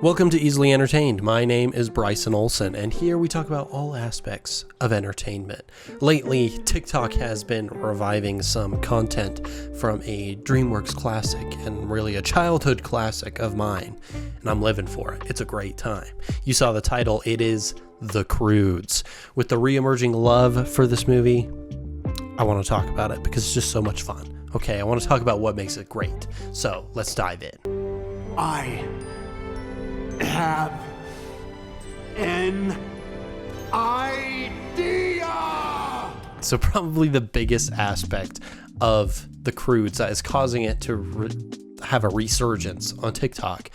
Welcome to Easily Entertained. My name is Bryson Olson, and here we talk about all aspects of entertainment. Lately, TikTok has been reviving some content from a Dreamworks classic and really a childhood classic of mine, and I'm living for it. It's a great time. You saw the title. It is The Croods. With the re-emerging love for this movie, I want to talk about it because it's just so much fun. Okay, I want to talk about what makes it great. So let's dive in. I have an idea. So probably the biggest aspect of The Croods that is causing it to have a resurgence on TikTok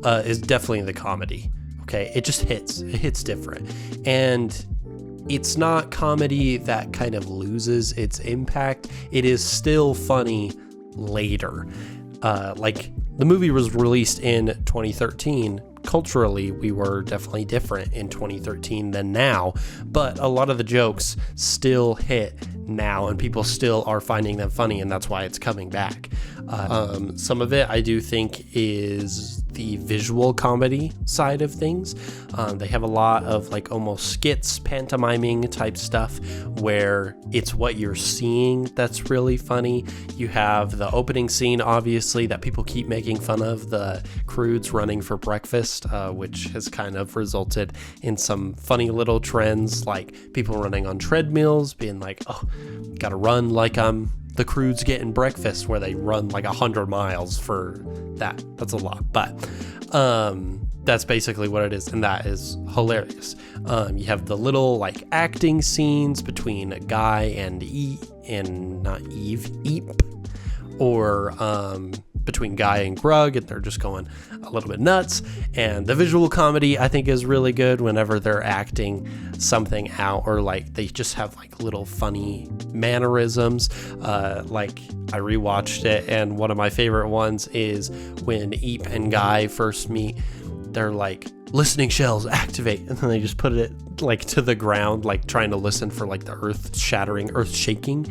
is definitely the comedy. Okay, it just hits. It hits different. And it's not comedy that kind of loses its impact. It is still funny later. Like the movie was released in 2013. Culturally, we were definitely different in 2013 than now, but a lot of the jokes still hit now and people still are finding them funny, and that's why it's coming back. Some of it I do think is the visual comedy side of things. They have a lot of like almost skits, pantomiming type stuff where it's what you're seeing that's really funny. You have the opening scene, obviously, that people keep making fun of, the Croods running for breakfast, which has kind of resulted in some funny little trends, like people running on treadmills, being like, oh, gotta run like I'm the Croods getting breakfast, where they run like 100 miles for that. That's a lot, but that's basically what it is, and that is hilarious. You have the little like acting scenes between Guy and Eep, or between Guy and Grug, and they're just going a little bit nuts. And the visual comedy, I think, is really good whenever they're acting something out, or like they just have like little funny mannerisms. Like I rewatched it, and one of my favorite ones is when Eep and Guy first meet. They're like, listening shells activate, and then they just put it like to the ground, like trying to listen for like the earth shaking.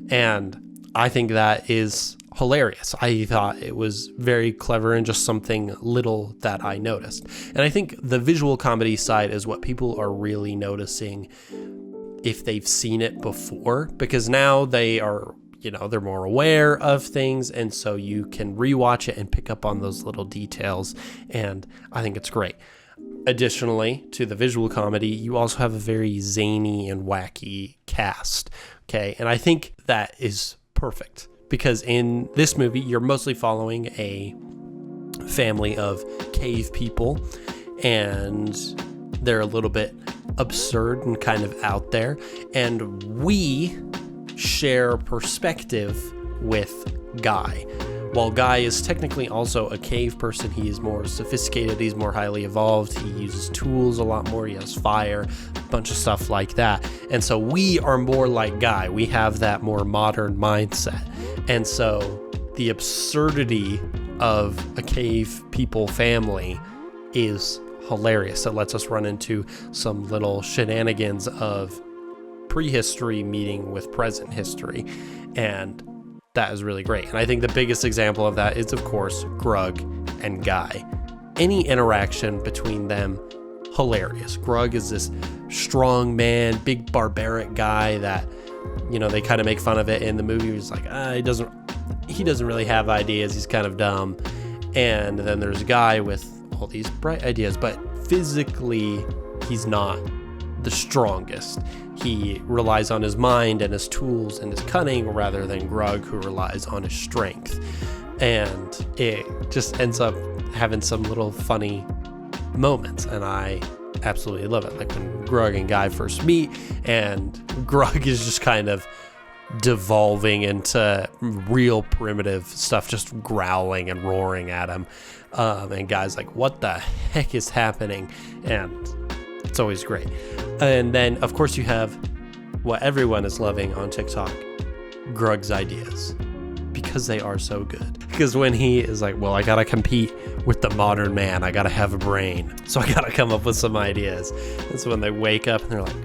And I think that is hilarious. I thought it was very clever and just something little that I noticed. And I think the visual comedy side is what people are really noticing if they've seen it before, because now they are, they're more aware of things, and so you can rewatch it and pick up on those little details, and I think it's great. Additionally to the visual comedy, you also have a very zany and wacky cast, okay? And I think that is perfect, because in this movie, you're mostly following a family of cave people, and they're a little bit absurd and kind of out there, and we share perspective with Guy. While Guy is technically also a cave person, he is more sophisticated, he's more highly evolved, he uses tools a lot more, he has fire, a bunch of stuff like that. And so we are more like Guy. We have that more modern mindset. And so the absurdity of a cave people family is hilarious. It lets us run into some little shenanigans of prehistory meeting with present history, and that is really great. And I think the biggest example of that is, of course, Grug and Guy. Any interaction between them, hilarious. Grug is this strong man, big barbaric guy that, they kind of make fun of it in the movie. He's like, he doesn't really have ideas, he's kind of dumb. And then there's a guy with all these bright ideas, but physically he's not the strongest. He relies on his mind and his tools and his cunning, rather than Grug, who relies on his strength. And it just ends up having some little funny moments, and I absolutely love it. Like when Grug and Guy first meet, and Grug is just kind of devolving into real primitive stuff, just growling and roaring at him, and Guy's like, what the heck is happening? And it's always great. And then, of course, you have what everyone is loving on TikTok, Grug's ideas, because they are so good. Because when he is like, well, I gotta compete with the modern man, I gotta have a brain, so I gotta come up with some ideas. And so when they wake up and they're like,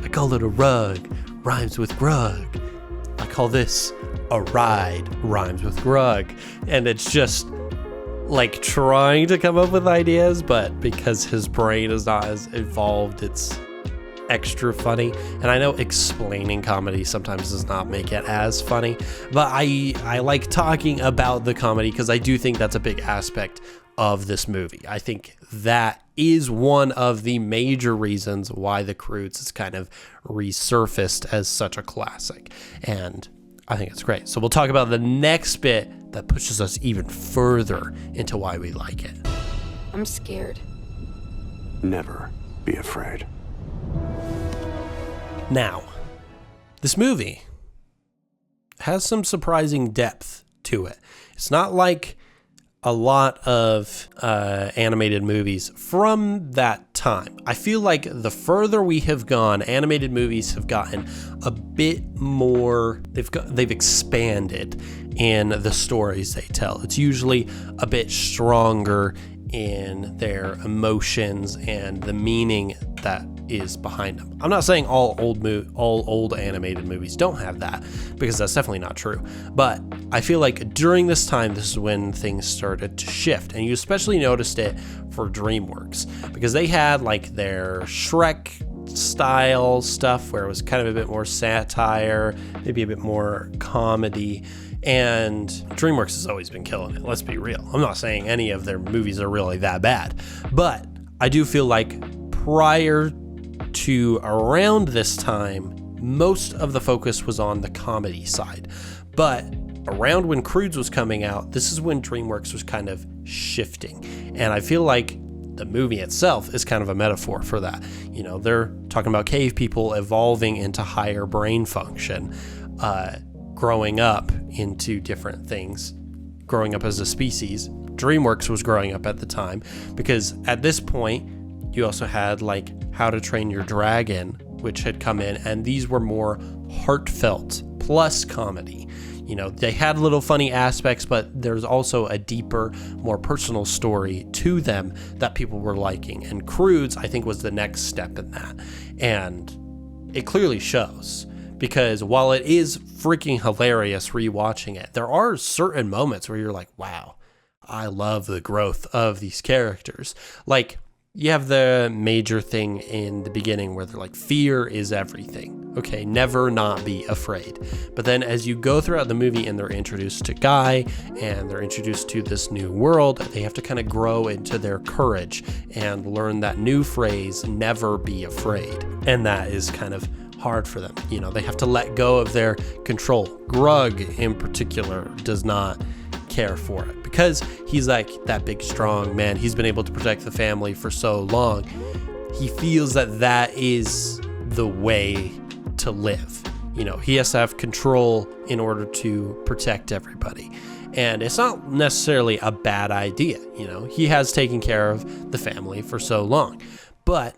I call it a rug, rhymes with Grug. I call this a ride, rhymes with Grug. And it's just like trying to come up with ideas, but because his brain is not as evolved, it's extra funny. And I know explaining comedy sometimes does not make it as funny, but I like talking about the comedy because I do think that's a big aspect of this movie. I think that is one of the major reasons why The Croods is kind of resurfaced as such a classic, and I think it's great. So we'll talk about the next bit that pushes us even further into why we like it. I'm scared. Never be afraid. Now, this movie has some surprising depth to it. It's not like a lot of animated movies from that time. I feel like the further we have gone, animated movies have gotten a bit more, they've expanded in the stories they tell. It's usually a bit stronger in their emotions and the meaning that is behind them. I'm not saying all old animated movies don't have that, because that's definitely not true. But I feel like during this time, this is when things started to shift, and you especially noticed it for DreamWorks, because they had like their Shrek style stuff where it was kind of a bit more satire, maybe a bit more comedy. And DreamWorks has always been killing it. Let's be real. I'm not saying any of their movies are really that bad, but I do feel like prior to around this time, most of the focus was on the comedy side. But around when Croods was coming out, this is when DreamWorks was kind of shifting. And I feel like the movie itself is kind of a metaphor for that. You know, they're talking about cave people evolving into higher brain function, growing up into different things, growing up as a species. DreamWorks was growing up at the time, because at this point, you also had like How to Train Your Dragon, which had come in, and these were more heartfelt plus comedy. You know, they had little funny aspects, but there's also a deeper, more personal story to them that people were liking. And Croods, I think, was the next step in that. And it clearly shows, because while it is freaking hilarious rewatching it, there are certain moments where you're like, wow, I love the growth of these characters. Like, you have the major thing in the beginning where they're like, fear is everything. Okay, never not be afraid. But then as you go throughout the movie and they're introduced to Guy and they're introduced to this new world, they have to kind of grow into their courage and learn that new phrase, never be afraid. And that is kind of hard for them. You know, they have to let go of their control. Grug in particular does not care for it, because he's like that big strong man. He's been able to protect the family for so long. He feels that that is the way to live. You know, he has to have control in order to protect everybody. And it's not necessarily a bad idea. You know, he has taken care of the family for so long, but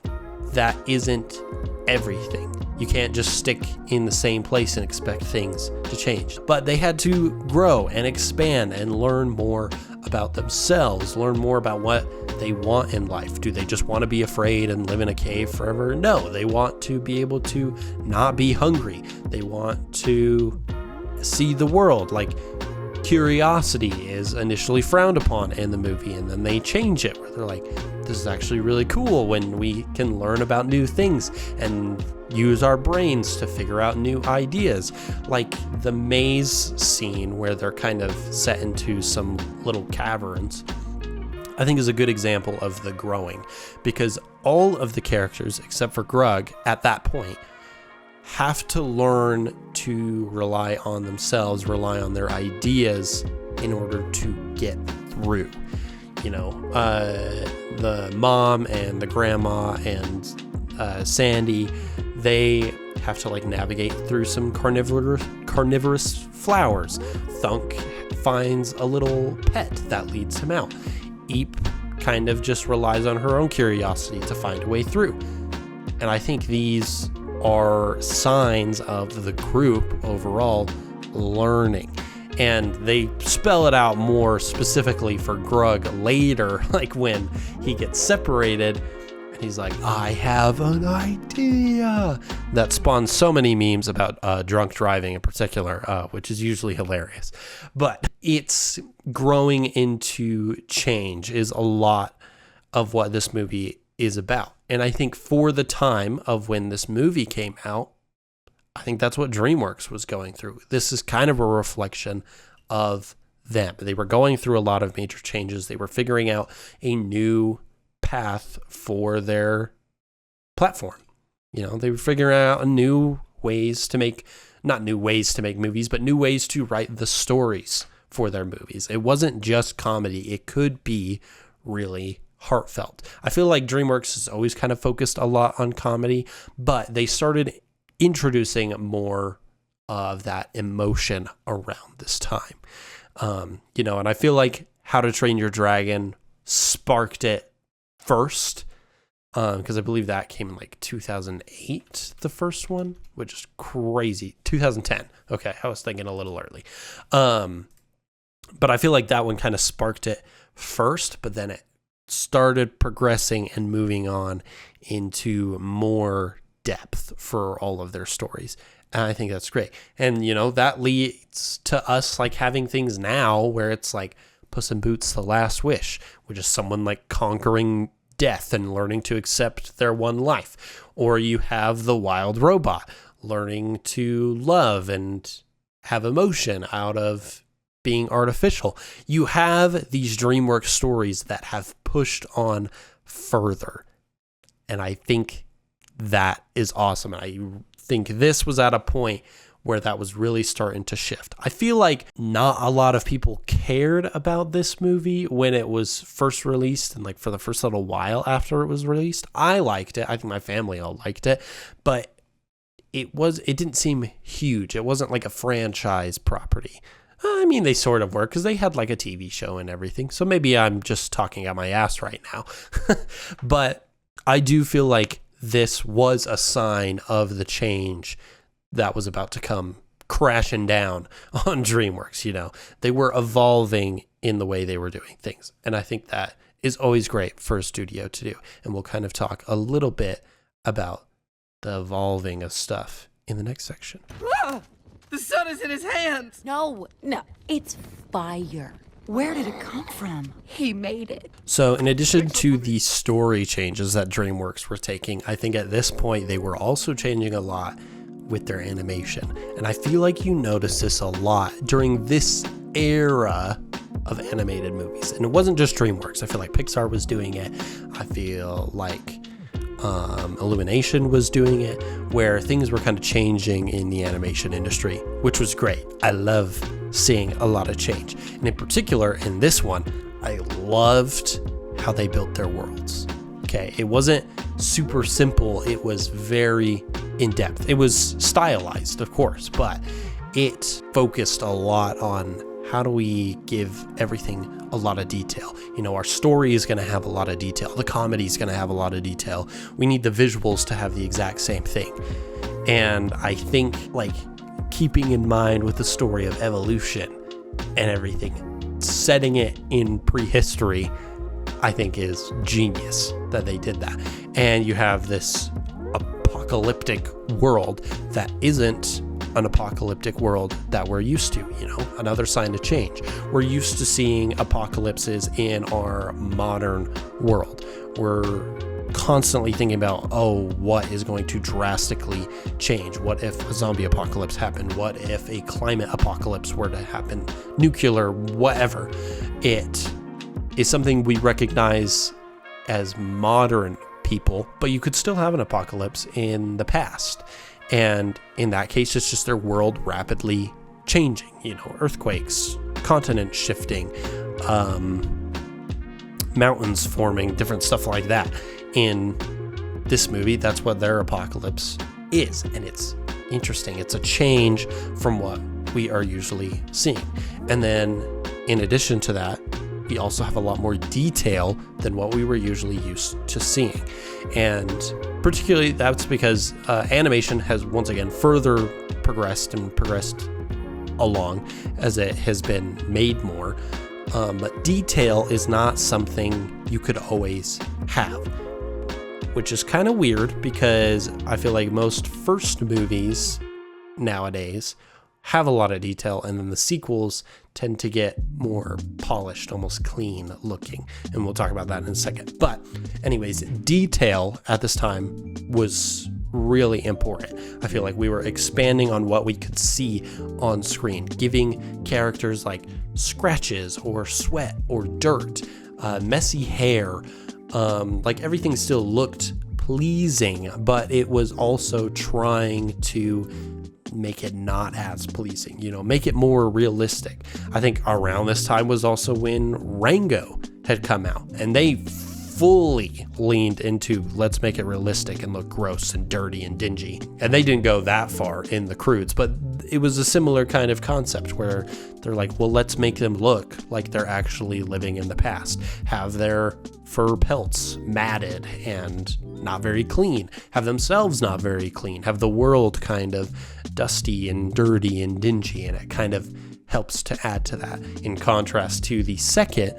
that isn't everything. You can't just stick in the same place and expect things to change. But they had to grow and expand and learn more about themselves, learn more about what they want in life. Do they just want to be afraid and live in a cave forever? No, they want to be able to not be hungry. They want to see the world. Like, curiosity is initially frowned upon in the movie, and then they change it where they're like, this is actually really cool when we can learn about new things and use our brains to figure out new ideas. Like the maze scene where they're kind of set into some little caverns, I think is a good example of the growing, because all of the characters except for Grug at that point have to learn to rely on themselves, rely on their ideas in order to get through. You know, the mom and the grandma and Sandy, they have to like navigate through some carnivorous flowers. Thunk finds a little pet that leads him out. Eep kind of just relies on her own curiosity to find a way through. And I think these are signs of the group overall learning. And they spell it out more specifically for Grug later, like when he gets separated And he's like, I have an idea. That spawns so many memes about drunk driving in particular, which is usually hilarious. But it's growing into change is a lot of what this movie is about. And I think for the time of when this movie came out, I think that's what DreamWorks was going through. This is kind of a reflection of them. They were going through a lot of major changes. They were figuring out a new path for their platform. You know, they were figuring out new ways to make, not new ways to make movies, but new ways to write the stories for their movies. It wasn't just comedy. It could be really heartfelt. I feel like DreamWorks has always kind of focused a lot on comedy, but they started introducing more of that emotion around this time. You know, and I feel like How to Train Your Dragon sparked it first, because I believe that came in like 2008, the first one, which is crazy. 2010. Okay, I was thinking a little early. But I feel like that one kind of sparked it first, but then it started progressing and moving on into more depth for all of their stories. And I think that's great. And, you know, that leads to us like having things now where it's like Puss in Boots: The Last Wish, which is someone like conquering death and learning to accept their one life. Or you have The Wild Robot, learning to love and have emotion out of being artificial. You have these DreamWorks stories that have pushed on further. And I think that is awesome. I think this was at a point where that was really starting to shift. I feel like not a lot of people cared about this movie when it was first released and like for the first little while after it was released. I liked it. I think my family all liked it, but it didn't seem huge. It wasn't like a franchise property. I mean, they sort of were because they had like a TV show and everything. So maybe I'm just talking out my ass right now. But I do feel like this was a sign of the change that was about to come crashing down on DreamWorks. You know, they were evolving in the way they were doing things. And I think that is always great for a studio to do. And we'll kind of talk a little bit about the evolving of stuff in the next section. Ah, the sun is in his hands. No, it's fire. Where did it come from? He made it. So in addition to the story changes that DreamWorks were taking, I think at this point they were also changing a lot with their animation. And I feel like you notice this a lot during this era of animated movies. And it wasn't just DreamWorks. I feel like Pixar was doing it. I feel like Illumination was doing it, where things were kind of changing in the animation industry, which was great. I love seeing a lot of change. And in particular, in this one, I loved how they built their worlds. Okay, it wasn't super simple. It was very in-depth. It was stylized, of course, but it focused a lot on how do we give everything a lot of detail. You know, our story is going to have a lot of detail. The comedy is going to have a lot of detail. We need the visuals to have the exact same thing. And I think, like, keeping in mind with the story of evolution and everything, setting it in prehistory, I think is genius that they did that. And you have this apocalyptic world that isn't an apocalyptic world that we're used to, you know, another sign of change. We're used to seeing apocalypses in our modern world. We're constantly thinking about, oh, what is going to drastically change? What if a zombie apocalypse happened? What if a climate apocalypse were to happen? Nuclear, whatever. It is something we recognize as modern people, but you could still have an apocalypse in the past. And in that case, it's just their world rapidly changing, you know, earthquakes, continents shifting, mountains forming, different stuff like that. In this movie, that's what their apocalypse is. And it's interesting. It's a change from what we are usually seeing. And then in addition to that, we also have a lot more detail than what we were usually used to seeing. And particularly that's because animation has once again further progressed along as it has been made more. But detail is not something you could always have. which is kind of weird because I feel like most first movies nowadays have a lot of detail, and then the sequels tend to get more polished, almost clean looking, and we'll talk about that in a second. But anyways, detail at this time was really important. I feel like we were expanding on what we could see on screen, giving characters like scratches or sweat or dirt, messy hair, like everything still looked pleasing, but it was also trying to make it not as pleasing, make it more realistic. I think around this time was also when Rango had come out, and they fully leaned into let's make it realistic and look gross and dirty and dingy. And they didn't go that far in the Croods, but it was a similar kind of concept where they're like, well, let's make them look like they're actually living in the past, have their fur pelts matted and not very clean, have themselves not very clean, have the world kind of dusty and dirty and dingy, and it kind of helps to add to that, in contrast to the second,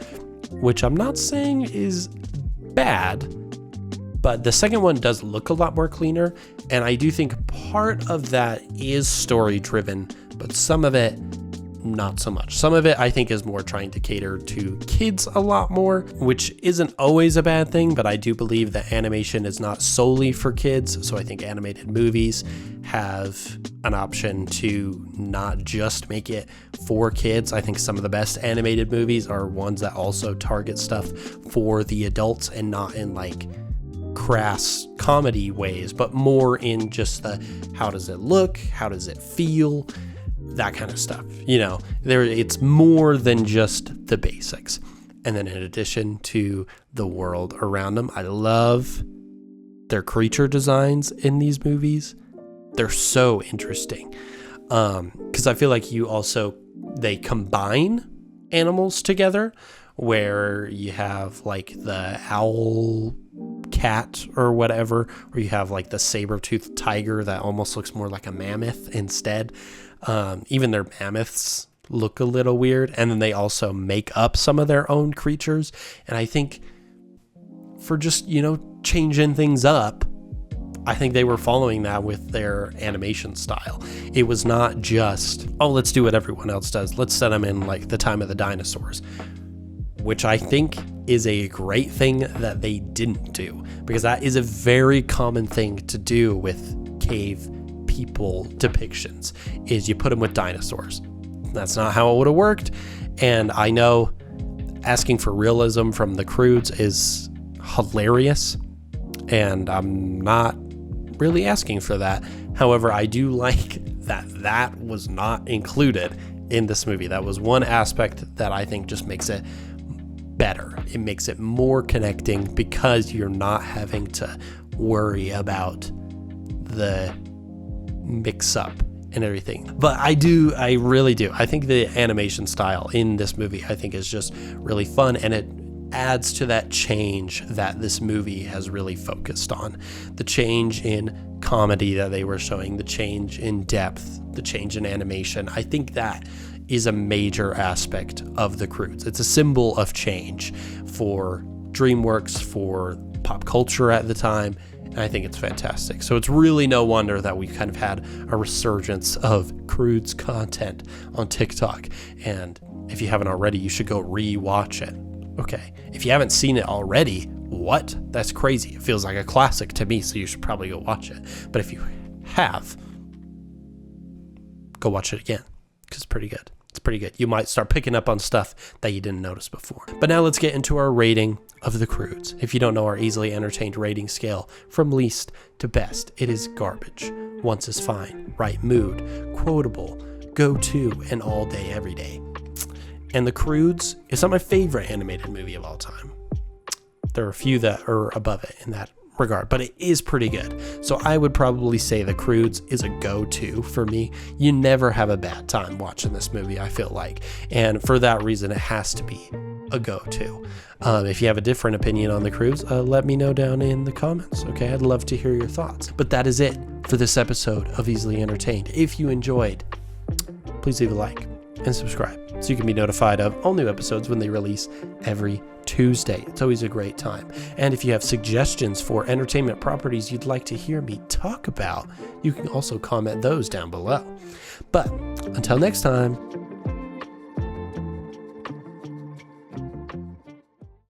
which I'm not saying is bad, but the second one does look a lot more cleaner, and I do think part of that is story driven, but some of it not so much. Some of it I think is more trying to cater to kids a lot more, which isn't always a bad thing, but I do believe that animation is not solely for kids, so I think animated movies have an option to not just make it for kids. I think some of the best animated movies are ones that also target stuff for the adults, and not in like crass comedy ways, but more in just the how does it look, how does it feel, that kind of stuff. It's more than just the basics. And then in addition to the world around them, I love their creature designs in these movies. They're so interesting. Because I feel like they combine animals together, where you have like the owl cat or whatever, or you have like the saber-toothed tiger that almost looks more like a mammoth instead. Even their mammoths look a little weird, and then they also make up some of their own creatures. And I think for just, changing things up, I think they were following that with their animation style. It was not just, let's do what everyone else does. Let's set them in like the time of the dinosaurs, which I think is a great thing that they didn't do, because that is a very common thing to do with cave people depictions, is you put them with dinosaurs. That's not how it would have worked. And I know asking for realism from the Croods is hilarious, and I'm not really asking for that. However, I do like that was not included in this movie. That was one aspect that I think just makes it better. It makes it more connecting, because you're not having to worry about the mix up and everything. But I really do. I think the animation style in this movie, I think, is just really fun, and it adds to that change that this movie has really focused on. The change in comedy that they were showing, the change in depth, the change in animation. I think that is a major aspect of the Croods. It's a symbol of change for DreamWorks, for pop culture at the time, and I think it's fantastic. So it's really no wonder that we kind of had a resurgence of Croods content on TikTok. And if you haven't already, you should go re-watch it. Okay, if you haven't seen it already, what? That's crazy. It feels like a classic to me, so you should probably go watch it. But if you have, go watch it again, because it's pretty good. It's pretty good. You might start picking up on stuff that you didn't notice before. But now let's get into our rating of the Croods. If you don't know our easily entertained rating scale from least to best, it is garbage. Once is fine, right mood, quotable, go to, and all day, every day. And the Croods is not my favorite animated movie of all time. There are a few that are above it in that regard, but it is pretty good. So I would probably say the Croods is a go-to for me. You never have a bad time watching this movie, I feel like. And for that reason, it has to be a go-to. If you have a different opinion on the Croods, let me know down in the comments, okay? I'd love to hear your thoughts. But that is it for this episode of Easily Entertained. If you enjoyed, please leave a like. and subscribe so you can be notified of all new episodes when they release every Tuesday. It's always a great time. And if you have suggestions for entertainment properties you'd like to hear me talk about, you can also comment those down below. But until next time,